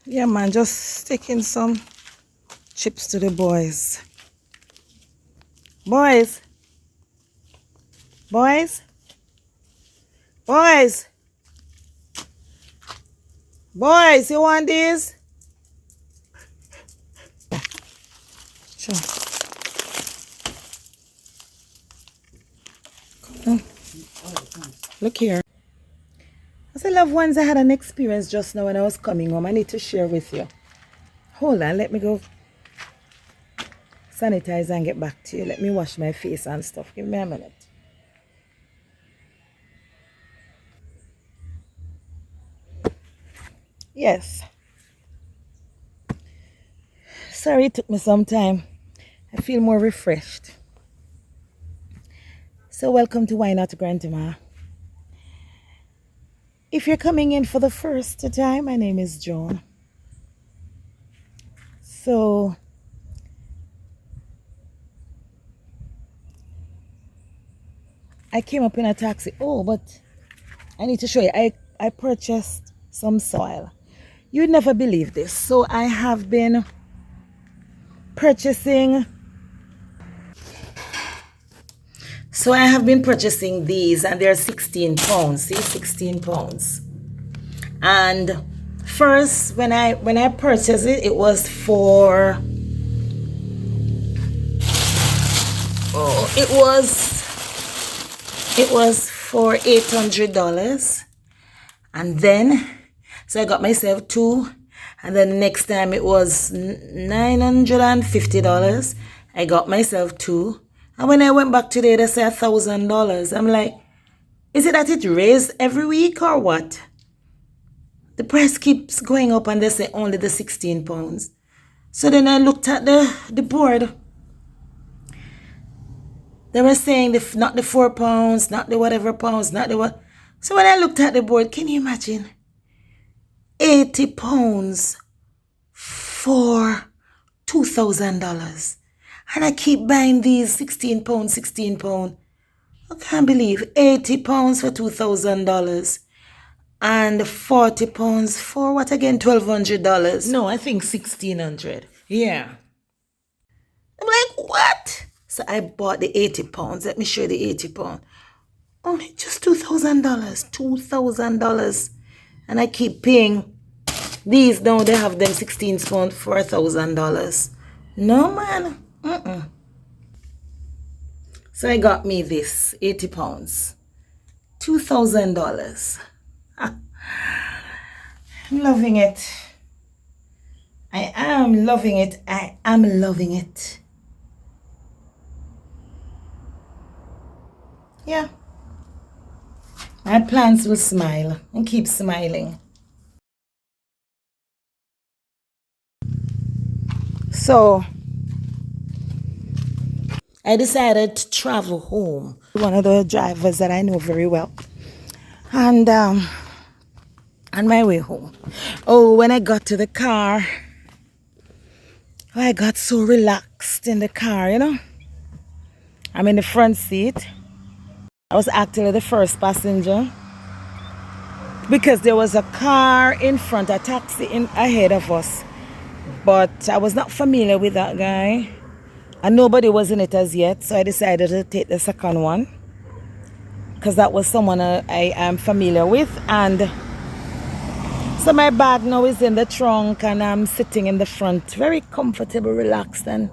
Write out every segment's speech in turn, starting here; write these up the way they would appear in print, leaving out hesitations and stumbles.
Yeah, man, just sticking some chips to the boys. Boys, boys, boys, boys, you want these? Sure. Come on. Look here. I said, loved ones, I had an experience just now when I was coming home. I need to share with you. Hold on, let me go sanitize and get back to you. Let me wash my face and stuff. Give me a minute. Yes. Sorry it took me some time. I feel more refreshed. So welcome to Why Not Grandma. If you're coming in for the first time, my name is Joan. So I came up in a taxi. Oh, but I need to show you. I purchased some soil. You'd never believe this. So I have been purchasing. These, and they're 16 pounds. See, 16 pounds. And first, when I purchased it, it was for it was for $800, and then so I got myself two, and then next time it was $950. I got myself two, and when I went back today, they say $1,000. I'm like, is it that it raised every week or what? The price keeps going up, and they say only the 16 pounds. So then I looked at the board. They were saying not the 4 pounds, not the whatever pounds, not the what. So when I looked at the board, can you imagine? 80 pounds for $2,000. And I keep buying these 16 pounds, 16 pounds. I can't believe 80 pounds for $2,000. And 40 pounds for what again? $1,200. No, I think 1,600. Yeah. I'm like, what? So I bought the 80 pounds. Let me show you the 80 pounds. Only just $2,000. $2,000. And I keep paying these. Now they have them 16 pounds for $1,000. No, man. So I got me this 80 pounds. $2,000. I'm loving it. I am loving it. I am loving it. Yeah. My plants will smile and keep smiling. So I decided to travel home. One of the drivers that I know very well. And on my way home. Oh, when I got to the car, I got so relaxed in the car, you know. I'm in the front seat. I was actually the first passenger because there was a car in front, a taxi ahead of us. But I was not familiar with that guy, and nobody was in it as yet, so I decided to take the second one because that was someone I am familiar with. And so my bag now is in the trunk, and I'm sitting in the front, very comfortable, relaxed. And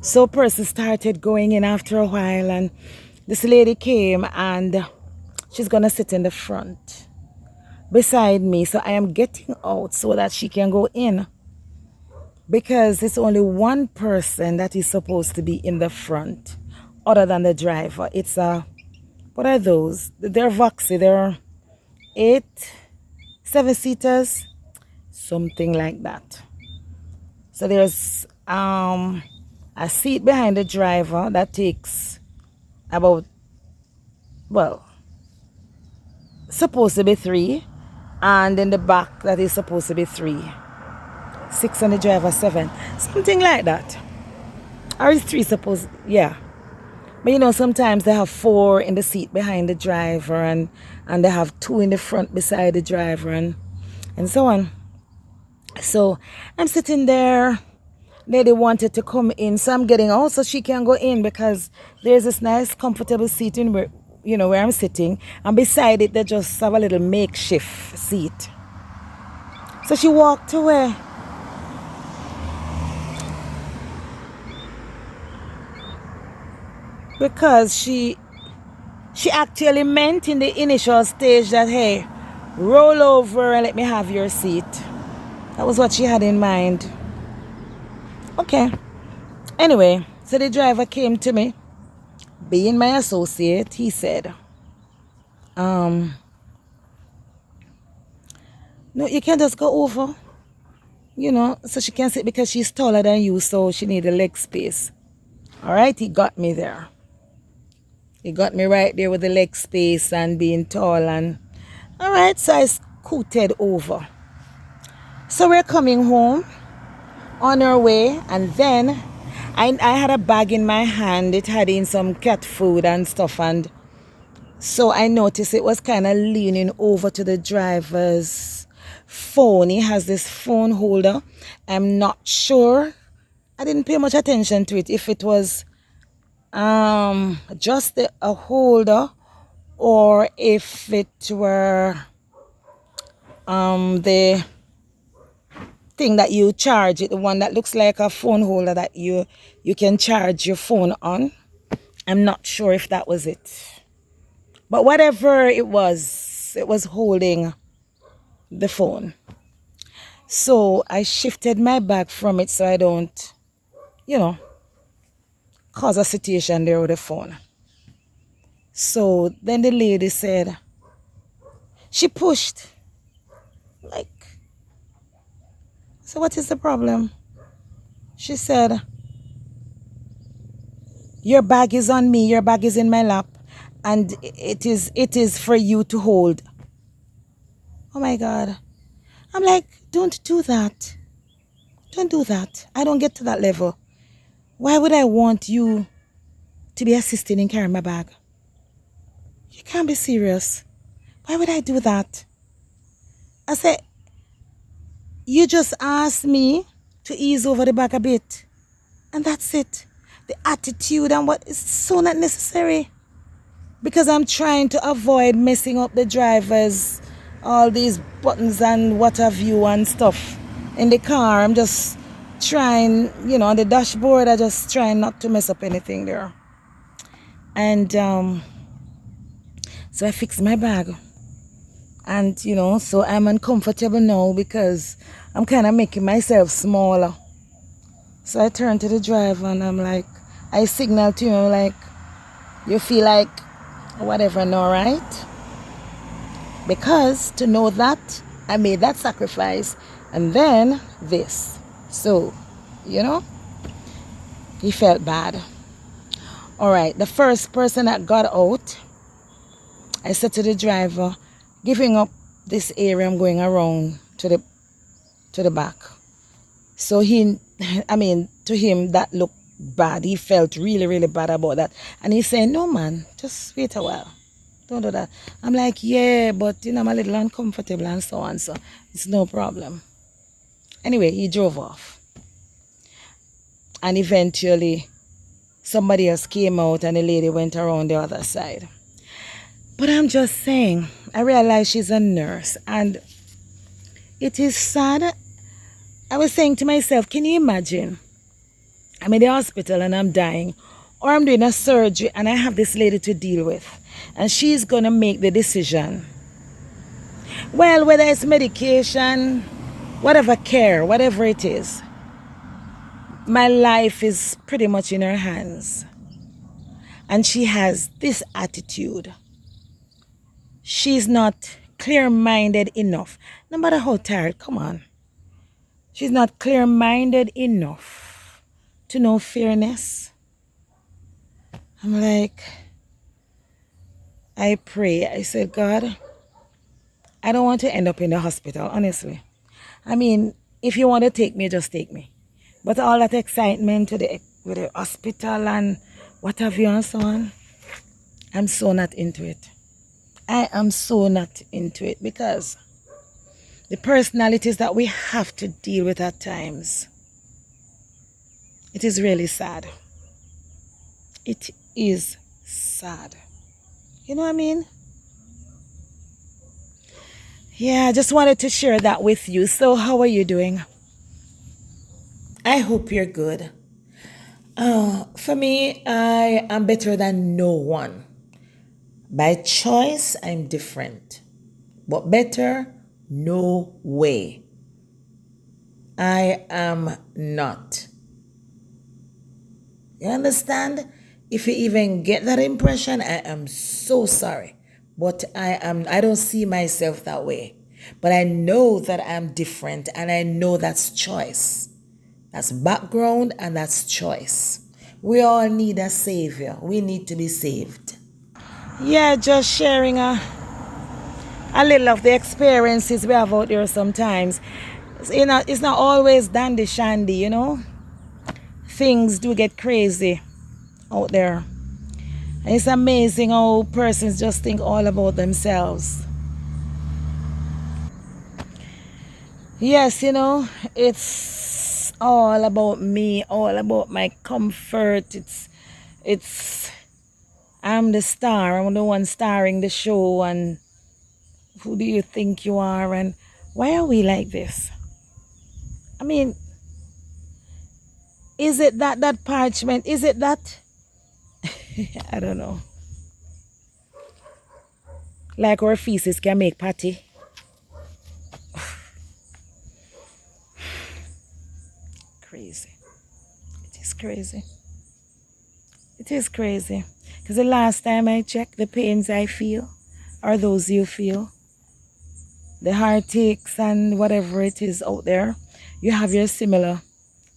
so person started going in after a while, and this lady came, and she's gonna sit in the front beside me. So I am getting out so that she can go in, because it's only one person that is supposed to be in the front other than the driver. It's what are those? They're Voxy. They're 7-seaters, something like that. So there's a seat behind the driver that takes about, well, supposed to be 3, and in the back that is supposed to be 3. 6 on the driver, 7, something like that. Or is 3 supposed? Yeah. But you know, sometimes they have 4 in the seat behind the driver, and they have 2 in the front beside the driver, and so on. So I'm sitting there. Lady wanted to come in, so I'm getting out so she can go in because there's this nice comfortable seat in where, where I'm sitting, and beside it they just have a little makeshift seat. So she walked away. Because she actually meant in the initial stage that, hey, roll over and let me have your seat. That was what she had in mind. Okay. Anyway, so the driver came to me. Being my associate, he said, no, you can just go over, so she can sit because she's taller than you, so she need a leg space. All right, he got me there. He got me right there with the leg space and being tall, and all right, so I scooted over. So we're coming home on our way, and then I had a bag in my hand. It had in some cat food and stuff, and so I noticed it was kind of leaning over to the driver's phone. He has this phone holder. I'm not sure. I didn't pay much attention to it, if it was just a holder or if it were the thing that you charge it, the one that looks like a phone holder that you can charge your phone on. I'm not sure if that was it, but whatever it was holding the phone. So I shifted my bag from it so I don't cause a situation there with the phone. So then the lady said, she pushed, like, so what is the problem? She said, your bag is on me, your bag is in my lap, and it is for you to hold. Oh my God. I'm like, don't do that. Don't do that. I don't get to that level. Why would I want you to be assisting in carrying my bag? You can't be serious. Why would I do that? I said, you just asked me to ease over the back a bit. And that's it. The attitude and what is so not necessary. Because I'm trying to avoid messing up the drivers, all these buttons and what have you and stuff in the car. I'm just trying, on the dashboard, I just trying not to mess up anything there. And so I fixed my bag. And, so I'm uncomfortable now because I'm kind of making myself smaller. So I turned to the driver and I'm like, I signaled to him like, you feel like whatever now, right? Because to know that I made that sacrifice and then this. So, he felt bad. All right, the first person that got out, I said to the driver, giving up this area, I'm going around to the back. So to him that looked bad. He felt really, really bad about that. And he said, no man, just wait a while. Don't do that. I'm like, yeah, but I'm a little uncomfortable and so on, so it's no problem. Anyway, he drove off. And eventually somebody else came out and the lady went around the other side. But I'm just saying, I realize she's a nurse and it is sad. I was saying to myself, can you imagine? I'm in the hospital and I'm dying, or I'm doing a surgery and I have this lady to deal with, and she's gonna make the decision. Well, whether it's medication, whatever care, whatever it is, my life is pretty much in her hands. And she has this attitude. She's not clear-minded enough. No matter how tired, come on. She's not clear-minded enough to know fairness. I'm like, I pray. I said, God, I don't want to end up in the hospital, honestly. I mean, if you want to take me, just take me. But all that excitement with the hospital and what have you and so on, I'm so not into it. I am so not into it because the personalities that we have to deal with at times. It is really sad. It is sad. You know what I mean? Yeah, I just wanted to share that with you. So how are you doing? I hope you're good. For me, I am better than no one. By choice, I'm different. But better, no way. I am not. You understand? If you even get that impression, I am so sorry. But I don't see myself that way. But I know that I'm different and I know that's choice. That's background and that's choice. We all need a savior. We need to be saved. Yeah, just sharing a little of the experiences we have out there sometimes. It's not always dandy shandy, you know. Things do get crazy out there. And it's amazing how persons just think all about themselves. Yes, you know, it's all about me, all about my comfort. It's I'm the star. I'm the one starring the show, and who do you think you are? And why are we like this? I mean, is it that parchment? Is it that? I don't know. Like our feces can make patty. Crazy. It is crazy. It is crazy. Because the last time I checked, the pains I feel are those you feel. The heartaches and whatever it is out there, you have your similar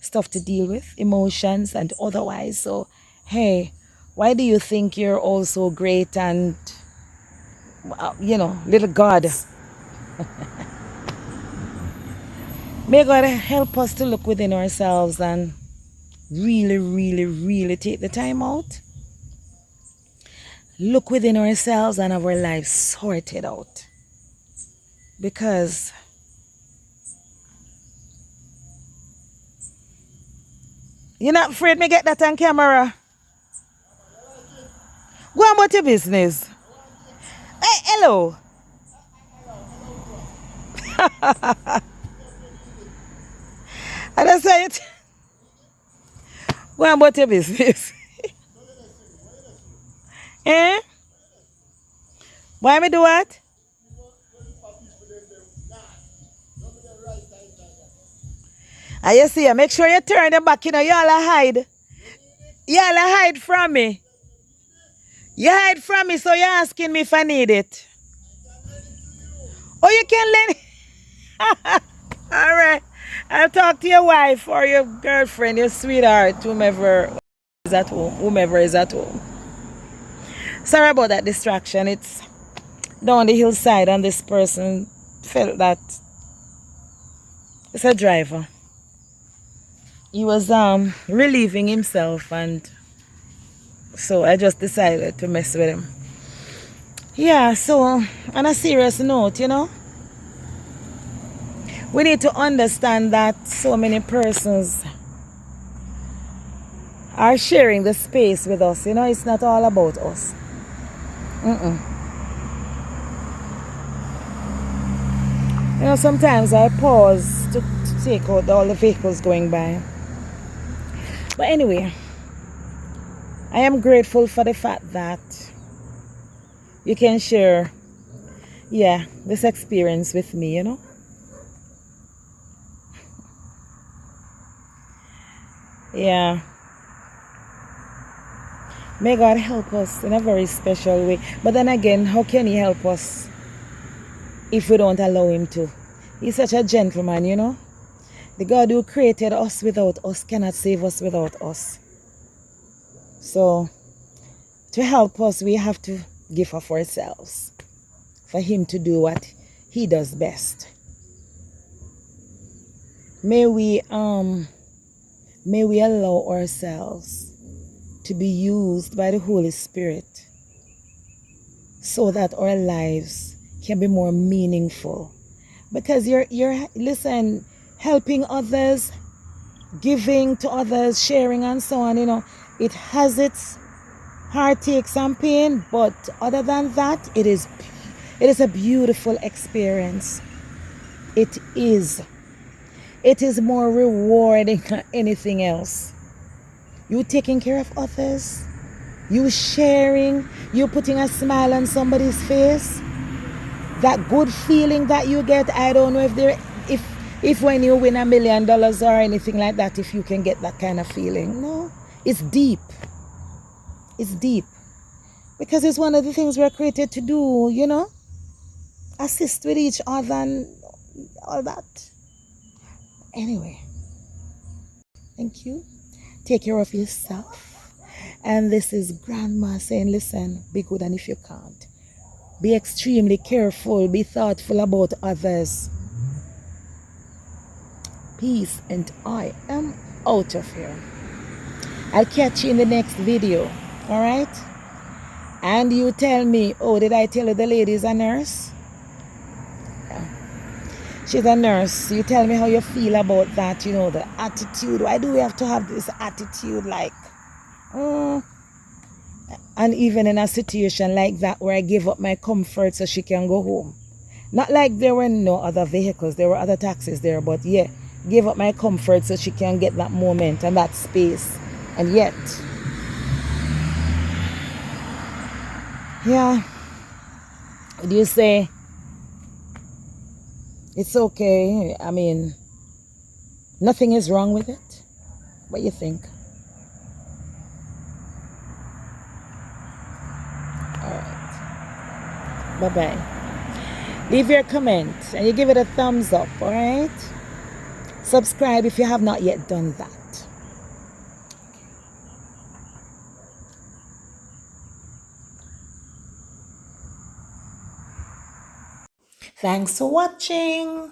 stuff to deal with, emotions and otherwise. So, hey, why do you think you're all so great and, little God? May God help us to look within ourselves and really, really, really take the time out. Look within ourselves and have our lives sorted out. Because you're not afraid me get that on camera? Go on about your business. Hey, hello. I just say it. Go on about your business. Eh? Why me do what? And you see, make sure you turn them back, you all a hide. You all a hide from me. You hide from me, so you're asking me if I need it. Oh, you can lend. All right. I'll talk to your wife or your girlfriend, your sweetheart, whomever is at home. Whomever is at home. Sorry about that distraction. It's down the hillside and this person felt that it's a driver. He was relieving himself, and so I just decided to mess with him. Yeah, so on a serious note, we need to understand that so many persons are sharing the space with us. It's not all about us. Sometimes I pause to take out all the vehicles going by. But anyway, I am grateful for the fact that you can share, this experience with me, Yeah. May God help us in a very special way. But then again, how can He help us if we don't allow Him to? He's such a gentleman, The God who created us without us cannot save us without us. So, to help us, we have to give of ourselves for Him to do what He does best. May we allow ourselves to be used by the Holy Spirit so that our lives can be more meaningful, because you're listen, helping others, giving to others, sharing and so on, it has its heartaches and pain, but other than that, it is a beautiful experience. It is more rewarding than anything else. You taking care of others, you sharing, you putting a smile on somebody's face, that good feeling that you get. I don't know if when you win $1 million or anything like that, if you can get that kind of feeling. No, it's deep. It's deep. Because it's one of the things we're created to do, assist with each other and all that. Anyway, thank you. Take care of yourself. And this is Grandma saying, listen, be good, and if you can't, be extremely careful, be thoughtful about others. Peace, and I am out of here. I'll catch you in the next video, all right? And you tell me, oh, did I tell you the lady is a nurse? She's a nurse. You tell me how you feel about that, the attitude. Why do we have to have this attitude like, and even in a situation like that where I give up my comfort so she can go home. Not like there were no other vehicles, there were other taxis there, but yeah, give up my comfort so she can get that moment and that space. And yet, yeah, would you say it's okay? I mean, nothing is wrong with it. What do you think? All right. Bye-bye. Leave your comment and you give it a thumbs up, all right? Subscribe if you have not yet done that. Thanks for watching.